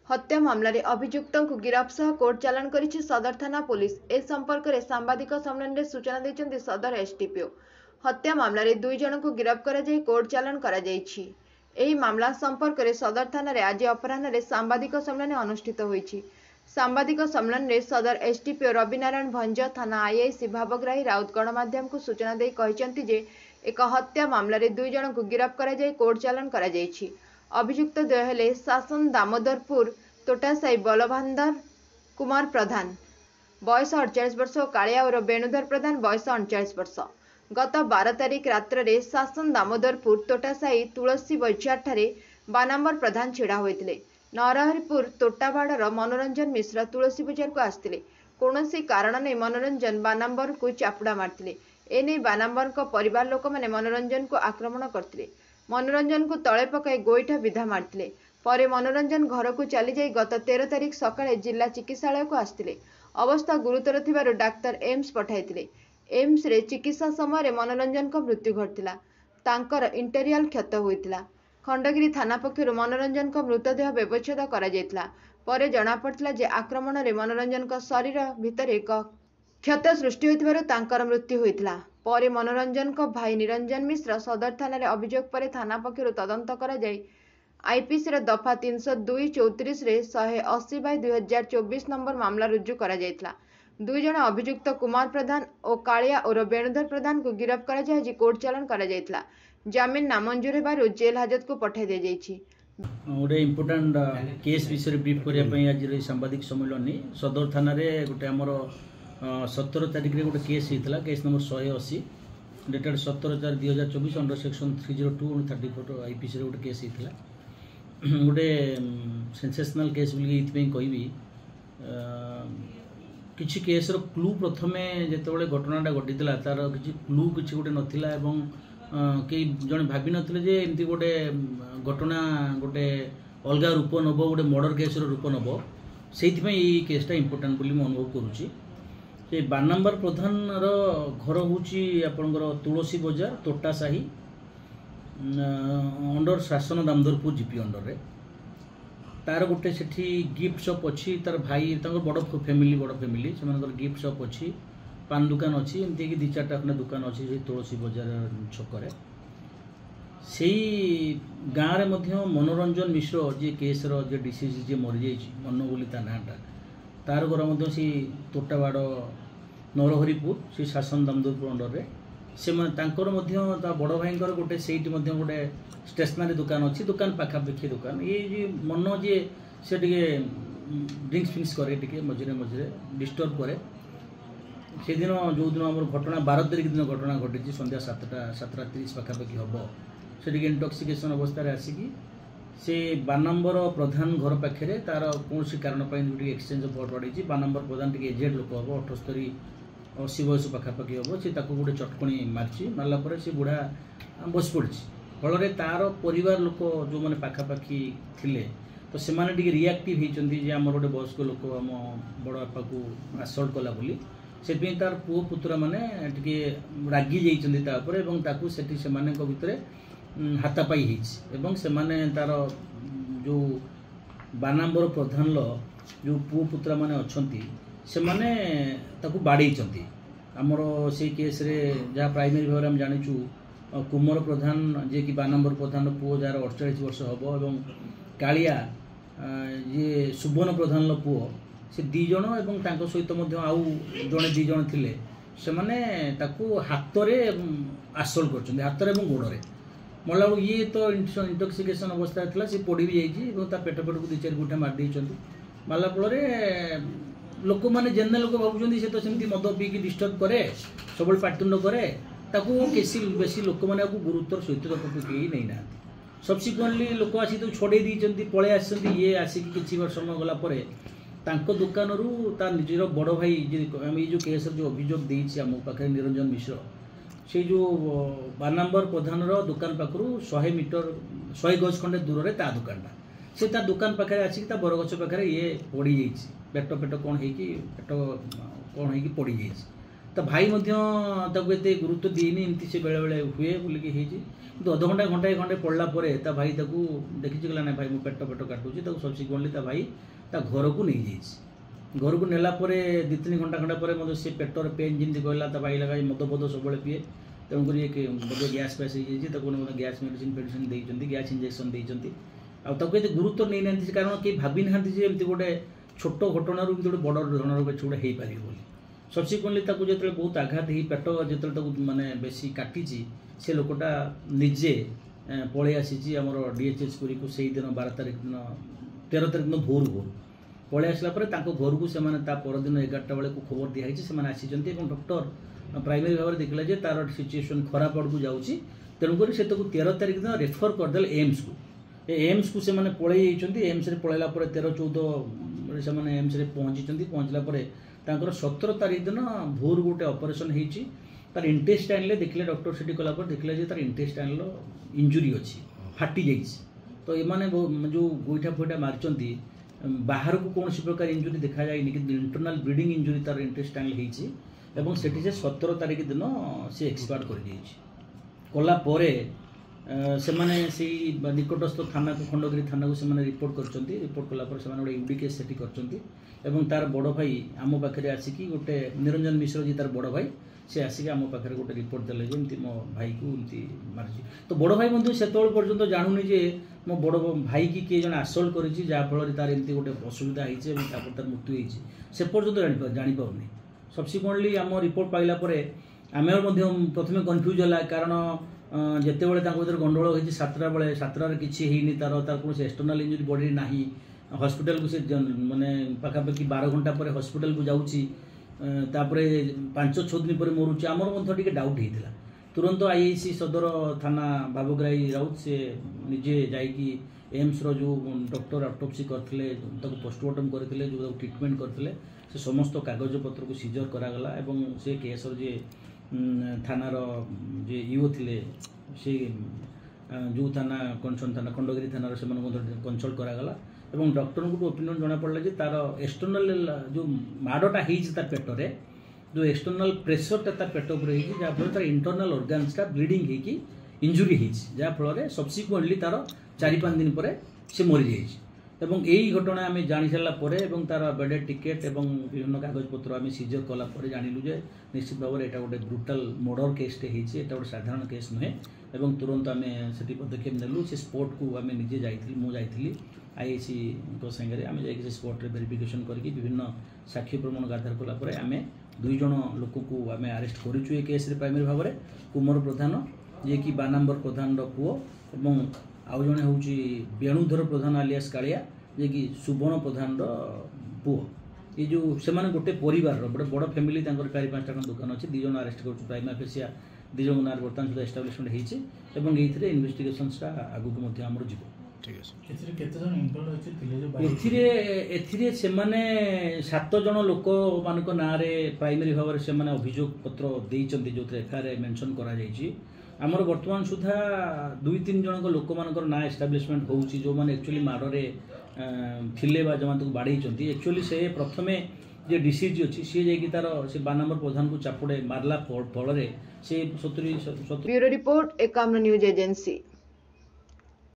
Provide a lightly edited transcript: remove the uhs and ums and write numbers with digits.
हत्या मामलें अभियुक्त को गिरफ सह कोर्ट चालाण करिछि सदर थाना पुलिस। ए संपर्क में सांबादिक सम्मेलन सूचना देछन्ति सदर एसडीपीओ। हत्या मामलें 2 जन को गिरफ करा जाय कोर्ट चालाण करा जायछि। एही मामला संपर्क में सदर थाना रे आज अपराह्न रे सांबादिक सम्मेलन अनुष्ठित होईछि। सांबादिक सम्मेलन में सदर एसडीपीओ रविनारायण भंज, थाना आईआईसी भावग्राही राउत गणमाध्यम को सूचना दे कहिसन्ति जे एक हत्या मामलें 2 जन को गिरफ करा जाय कोर्ट चालाण करा जायछि। अभियुक्त द्वय हेले शासन दामोदरपुर तोटासाई बलभांदर कुमार प्रधान बयस 48 वर्ष और कालिया और वेणुधर प्रधान बयस 39 वर्ष। गत 12 तारिख रात्र रे शासन दामोदरपुर तोटासाई तुलसी बजार ठारे बानाम्बर प्रधान छिड़ा होइतिले। नरहरिपुर तोटाबाड़र मनोरंजन मिश्र तुलसी बजार को आसतिले। कौनसी कारण नहीं मनोरंजन बानाम्बर को चापुड़ा मारतिले। एने बानाम्बर को परिवार लोक माने मनोरंजन को आक्रमण करतिले। मनोरंजन को तले पकाई गोईठा विधा मारतिले। परे मनोरंजन घर को चली जाई गत 13 तारिख सकाळे जिला चिकित्सालय को आसतिले। अवस्था गुरुतर थिबारु डाक्तर एम्स पठाइतिले। एम्स रे चिकित्सा समय मनोरंजन को मृत्यु घटिला। तांकर इंटेरियल क्षत होइतिला। खंडगिरी थाना पक्षरु मनोरंजन को मृतदेह व्यवच्छेद करा जायतिला। परे जणा पड़तिला जे आक्रमण रे मनोरंजन को शरीर भितर एक क्षत सृष्टि होइतिबारु तांकर मृत्यु होइतिला। परे मनोरंजन को भाई निरंजन मिश्र सदर थाना रे अभियोग परे थाना पक्षरु तदंत करा जाय आईपीसी रे दफा 302-34 रे 180/2024 नंबर मामला रुजु करा जायतिला। 2 जन अभियुक्त कुमार प्रधान और कालिया और वेणुधर प्रधान को गिरफ करा जाय जे कोर्ट चालाण करा जायतिला। जामिन नामंजूर हेबारु जेल हाजत को पठाई दे जायछि। गोटे इम्पोर्टाट केस विषय ब्रीफ करने आज सांबादिक सम्मेलन नहीं सदर थाना रे गोटे आमर 17 तारिख रे गोटे केस होता case number 180 dated 17/4/2024 under section 302/34 IPC गोटे केस होता गोटे सेंसेशनल केस बोली कहबी किसी केस क्लू प्रथमे जिते घटनाटा घटीला तार किसी क्लू किसी गोटे नाला कई जन भावी नथिले जे एमती गोटे घटना गोटे अलग रूप नब गोटे मर्डर केस रूप नब से केसटा इम्पोर्टाट बोली अनुभव करुच्ची। बानाम्बर प्रधान घर हूँ आपणकर तुलसी बजार तोटासाही अंडर शासन दामोदरपुर जीपी अंडर रे तार गोटे सेठी गिफ्ट शॉप अच्छी तार भाई बड़ फैमिली से गिफ्ट शॉप अच्छी पान दुकान अच्छी एमती 2-4टा खंडे दुकान अच्छी तुलसी बजार छकरे से गाँव में मनोरंजन मिश्र जी केस जे डिसीज जी मरी जाइए मन बोली ता नाटा तार घर से तोटाबाड़ नरहरिपुर से शासन दामोदरपुर अंडर रे से बड़ भाई गोटे से गोटे स्टेशनरी दुकान अच्छी दुकान पाखापाखि दुकान ये मन जी से ड्रिंक्स फिंक्स करे मझे मझे डिस्टर्ब करे से दिन जो दिन आम घटना 12 तारिख दिन घटना घटी संध्या 7:30 पाखापाखि हम से इंटॉक्सिकेशन अवस्था आसिकी से बानाम्बर प्रधान घर पाखे तार कौन कारण एक्सचेंज ऑफ वर्ड बढ़ी बानाम्बर प्रधान टी एजेड लोक हम 78-80 बयस पाखापाखि हम से गोटे चटकणी मार्ची मारला से बुढ़ा बस पड़ी फल तार परिवार लोक जो मैंने पाखापाखि थिले तो से रिएक्टिव होती आम गोटे वयस्क लोक आम बड़ बापा को असल्ट कला बोली से तार पुओ पुतुरा माने टिके रागी जाइछन्ती से भितर हाथापाई एवं से तार जो बानाम्बर प्रधान जो पुओ पुतुरा माने अछंती से माने ताकू बाड़ेइछन्ती आमर से केस रे जहाँ प्राइमरी भाव में जानिचु कुमार प्रधान जे कि बानाम्बर प्रधान पुओ जार 48 वर्ष हम एवं कालिया ये सुबर्ण प्रधान पुओ से 2 जन एवं तांको सहित आउ जड़े 2 जन थिले से माने ताकू हाथ में आसल्ट कर हाथ में गोड़े मरला ये तो इंटॉक्सिकेशन अवस्था था सी पड़ी भी जाइए पेट पेट को 2-4 गुठा मारदे मारला फल लोक मैंने जेनरल लोक भावुं से तो सेमती मद पीकी डिस्टर्ब करे सब पाटुंड करे केसी बेसी लोक मैंने गुरुत्वर सहित कहीं नहीं ना सब्सिक्वेंटली लोक आसी तो छड़े दी पलि आस ये आसिक किसी समय गला दुकान निजर बड़ भाई ये जो केस जो अभियोग देती आम पाखे निरंजन मिश्र से जो बानाम्बर प्रधान दुकान पाखु 100 मीटर 100 गज खंडे दूर में ता दुकानटा से ता दुकान पाखे आसिक बरगछ पाखे ये पड़ जाइए पेट पेट कौन हो पेट कौन हो पड़ जाइए ତା ଭାଇ ମଧ୍ୟ ତାକୁ ଏତେ ଗୁରୁତ୍ୱ ଦିଏନି, ଏମିତି ସେ ବେଳେବେଳେ ହୁଏ ବୋଲିକି ହେଇଛି। କିନ୍ତୁ ଅଧଘଣ୍ଟା ଘଣ୍ଟାଏ ଖଣ୍ଡେ ପଡ଼ିଲା ପରେ ତା ଭାଇ ତାକୁ ଦେଖିଛି, କହିଲା ନା ଭାଇ ମୁଁ ପେଟ କାଟୁଛି। ତାକୁ ସବସିକ୍ୱେଣ୍ଟଲି ତା ଭାଇ ତା ଘରକୁ ନେଇଯାଇଛି। ଘରକୁ ନେଲା ପରେ 2-3 ଘଣ୍ଟା ଖଣ୍ଡେ ପରେ ମଧ୍ୟ ସେ ପେଟର ପେନ୍ ଯେମିତି କହିଲା, ତା ଭାଇ ଲଗାଇ ମଦ ସବୁବେଳେ ପିଏ, ତେଣୁକରି ବୋଧେ ଗ୍ୟାସ୍ ଫ୍ୟାସ୍ ହେଇଯାଇଛି। ତାକୁ ଗ୍ୟାସ୍ ମେଡ଼ିସିନ ଦେଇଛନ୍ତି, ଗ୍ୟାସ୍ ଇଞ୍ଜେକ୍ସନ୍ ଦେଇଛନ୍ତି। ଆଉ ତାକୁ ଏତେ ଗୁରୁତ୍ୱ ନେଇନାହାନ୍ତି, କାରଣ କେହି ଭାବି ନାହାନ୍ତି ଯେ ଏମିତି ଗୋଟେ ଛୋଟ ଘଟଣାରୁ ଏମିତି ଗୋଟେ ବଡ଼ ଧରଣର କିଛି ଗୋଟେ ହେଇପାରିବ ବୋଲି। ସବସିକ୍ୱେଣ୍ଟଲି ତାକୁ ଯେତେବେଳେ ବହୁତ ଆଘାତ ହେଇ ପେଟ ଯେତେବେଳେ ତାକୁ ମାନେ ବେଶୀ କାଟିଛି, ସେ ଲୋକଟା ନିଜେ ପଳେଇ ଆସିଛି ଆମର DHH ପୁରୀକୁ। ସେଇଦିନ 12 ତାରିଖ ଦିନ 13 ତାରିଖ ଦିନ ଭୋରୁ ପଳେଇ ଆସିଲା ପରେ ତାଙ୍କ ଘରକୁ ସେମାନେ ତା ପରଦିନ 11ଟା ବେଳକୁ ଖବର ଦିଆହେଇଛି, ସେମାନେ ଆସିଛନ୍ତି ଏବଂ ଡକ୍ଟର ପ୍ରାଇମେରୀ ଭାବରେ ଦେଖିଲା ଯେ ତାର ସିଚୁଏସନ୍ ଖରାପ ଆଡ଼କୁ ଯାଉଛି। ତେଣୁକରି ସେ ତାକୁ 13 ତାରିଖ ଦିନ ରେଫର କରିଦେଲେ ଏମ୍ସକୁ। ଏମ୍ସକୁ ସେମାନେ ପଳେଇ ଯାଇଛନ୍ତି। ଏମ୍ସରେ ପଳେଇଲା ପରେ 13-14 ସେମାନେ ଏମ୍ସରେ ପହଞ୍ଚିଛନ୍ତି। ପହଞ୍ଚିଲା ପରେ ତାଙ୍କର 17 ତାରିଖ ଦିନ ଭୋରୁ ଗୋଟେ ଅପରେସନ୍ ହେଇଛି। ତାର ଇଣ୍ଟେଷ୍ଟାଇନ୍ରେ ଦେଖିଲେ, ଡକ୍ଟର ସେଠି କଲା ପରେ ଦେଖିଲେ ଯେ ତାର ଇଣ୍ଟେଷ୍ଟାଇନ୍ର ଇଞ୍ଜୁରି ଅଛି, ଫାଟି ଯାଇଛି। ତ ଏମାନେ ଯେଉଁ ଗୋଇଠା ଫଇଠା ମାରିଛନ୍ତି, ବାହାରକୁ କୌଣସି ପ୍ରକାର ଇଞ୍ଜୁରି ଦେଖାଯାଇନି, କିନ୍ତୁ ଇଣ୍ଟରନାଲ୍ ବ୍ଲିଡ଼ିଂ ଇଞ୍ଜୁରି ତାର ଇଣ୍ଟେଷ୍ଟାଇନ୍ରେ ହେଇଛି ଏବଂ ସେଠି ସେ 17 ତାରିଖ ଦିନ ସେ ଏକ୍ସପାର୍ଟ କରିଯାଇଛି। କଲା ପରେ ସେମାନେ ସେଇ ନିକଟସ୍ଥ ଥାନାକୁ, ଖଣ୍ଡଗିରି ଥାନାକୁ ସେମାନେ ରିପୋର୍ଟ କରିଛନ୍ତି। ରିପୋର୍ଟ କଲା ପରେ ସେମାନେ ଗୋଟେ UD କେସ୍ ସେଠି କରିଛନ୍ତି ଏବଂ ତାର ବଡ଼ ଭାଇ ଆମ ପାଖରେ ଆସିକି, ଗୋଟେ ନିରଞ୍ଜନ ମିଶ୍ର ଯିଏ ତାର ବଡ଼ ଭାଇ, ସେ ଆସିକି ଆମ ପାଖରେ ଗୋଟେ ରିପୋର୍ଟ ଦେଲେ ଯେ ଏମିତି ମୋ ଭାଇକୁ ଏମିତି ମାରିଛି। ତ ବଡ଼ ଭାଇ ମଧ୍ୟ ସେତେବେଳେ ପର୍ଯ୍ୟନ୍ତ ଜାଣୁନି ଯେ ମୋ ବଡ଼ ଭାଇକି କିଏ ଜଣେ ଆସଲ୍ଟ କରିଛି, ଯାହାଫଳରେ ତାର ଏମିତି ଗୋଟେ ଅସୁବିଧା ହେଇଛି ଏବଂ ତାପରେ ତାର ମୃତ୍ୟୁ ହେଇଛି, ସେ ପର୍ଯ୍ୟନ୍ତ ଜାଣିପାରୁନି। ସବସିକ୍ୱେଣ୍ଟଲି ଆମ ରିପୋର୍ଟ ପାଇଲା ପରେ ଆମେ ମଧ୍ୟ ପ୍ରଥମେ କନଫ୍ୟୁଜ୍ ହେଲା, କାରଣ ଯେତେବେଳେ ତାଙ୍କ ଭିତରେ ଗଣ୍ଡଗୋଳ ହେଇଛି 7ଟା ବେଳେ, 7ଟାରେ କିଛି ହେଇନି, ତାର କୌଣସି ଏକ୍ସଟର୍ନାଲ୍ ଇଞ୍ଜୁରି ବଡ଼ିରେ ନାହିଁ। ହସ୍ପିଟାଲକୁ ସେ ମାନେ ପାଖାପାଖି 12 ଘଣ୍ଟା ପରେ ହସ୍ପିଟାଲକୁ ଯାଉଛି, ତାପରେ 5-6 ଦିନ ପରେ ମରୁଛି। ଆମର ମଧ୍ୟ ଟିକେ ଡାଉଟ୍ ହେଇଥିଲା। ତୁରନ୍ତ IIC ସଦର ଥାନା ବାବୁଗ୍ରାହୀ ରାଉତ ସେ ନିଜେ ଯାଇକି ଏମ୍ସର ଯେଉଁ ଡକ୍ଟର ଅଟୋପ୍ସି କରିଥିଲେ, ତାକୁ ପୋଷ୍ଟମର୍ଟମ୍ କରିଥିଲେ, ଯେଉଁ ତାକୁ ଟ୍ରିଟମେଣ୍ଟ କରିଥିଲେ, ସେ ସମସ୍ତ କାଗଜପତ୍ରକୁ ସିଜର କରାଗଲା ଏବଂ ସେ କେସ୍ର ଯେ ଥାନାର ଯେ ଇଓ ଥିଲେ, ସେ ଯେଉଁ ଥାନା କନସର୍ନ ଥାନା ଖଣ୍ଡଗିରି ଥାନାର ସେମାନଙ୍କୁ ମଧ୍ୟ କନସଲ୍ଟ କରାଗଲା ଏବଂ ଡକ୍ଟରଙ୍କୁ ଓପିନିଅନ୍ ଜଣାପଡ଼ିଲା ଯେ ତାର ଏକ୍ସଟର୍ନାଲ୍ ଯେଉଁ ମାଡ଼ଟା ହେଇଛି ତା ପେଟରେ, ଯେଉଁ ଏକ୍ସଟର୍ନାଲ୍ ପ୍ରେସରଟା ତା ପେଟ ଉପରେ ହେଇଛି, ଯାହାଫଳରେ ତାର ଇଣ୍ଟରନାଲ୍ ଅର୍ଗାନ୍ସଟା ବ୍ଲିଡ଼ିଂ ହେଇକି ଇଞ୍ଜୁରି ହେଇଛି, ଯାହାଫଳରେ ସବସିକ୍ୱେଣ୍ଟଲି ତାର 4-5 ଦିନ ପରେ ସେ ମରିଯାଇଛି। ଏବଂ ଏହି ଘଟଣା ଆମେ ଜାଣିସାରିଲା ପରେ ଏବଂ ତାର ବେଡେଡ୍ ଟିକେଟ୍ ଏବଂ ବିଭିନ୍ନ କାଗଜପତ୍ର ଆମେ ସିଜର କଲା ପରେ ଜାଣିଲୁ ଯେ ନିଶ୍ଚିତ ଭାବରେ ଏଇଟା ଗୋଟେ ବ୍ରୁଟାଲ୍ ମର୍ଡର କେସ୍ଟେ ହେଇଛି, ଏଇଟା ଗୋଟେ ସାଧାରଣ କେସ୍ ନୁହେଁ। ଏବଂ ତୁରନ୍ତ ଆମେ ସେଠି ପଦକ୍ଷେପ ନେଲୁ। ସେ ସ୍ପଟ୍କୁ ଆମେ ନିଜେ ଯାଇଥିଲି, ମୁଁ ଯାଇଥିଲି IICଙ୍କ ସାଙ୍ଗରେ। ଆମେ ଯାଇକି ସେ ସ୍ପଟ୍ରେ ଭେରିଫିକେସନ୍ କରିକି ବିଭିନ୍ନ ସାକ୍ଷୀ ପ୍ରମାଣ ଆଧାର କଲା ପରେ ଆମେ 2 ଜଣ ଲୋକକୁ ଆମେ ଆରେଷ୍ଟ କରିଛୁ ଏ କେସ୍ରେ। ପ୍ରାଇମେରୀ ଭାବରେ କୁମର ପ୍ରଧାନ, ଯିଏକି ବାନାମ୍ବର ପ୍ରଧାନର ପୁଅ, ଏବଂ ଆଉ ଜଣେ ହେଉଛି ବେଣୁଧର ପ୍ରଧାନ ଆଲିଆସ୍ କାଳିଆ, ଯିଏକି ସୁବର୍ଣ୍ଣ ପ୍ରଧାନର ପୁଅ। ये जो सेमाने गोटे परिवार गोटे बड़ फैमिली 4-5टा दुकान अच्छे 2 जन आरेस्ट कर प्राइमा फेसिया 2 जन नार बर्तमान सुधा एस्टाब्लिशमेंट होती है इन्वेस्टिगेशनटा आगु आमर जीव एथिरे सेमाने 7 जन लोक मान ना प्राइमरी भाव में अभियोग पत्र देइचंती जो एफआईआर मेंशन करा जायछि आमर वर्तमान सुधा 2-3 जन लोक मानकर ना एस्टाब्लिशमेंट होउछि जो माने एक्चुअली माडरे थिले बा जमा तक बाड़ेइचंती एक्चुअली से प्रथमे जे डीसीजी अछि से जायकि तार से 12 नंबर प्रधान को चापुडे मारला फल से 70 bureau report Ekamra news agency.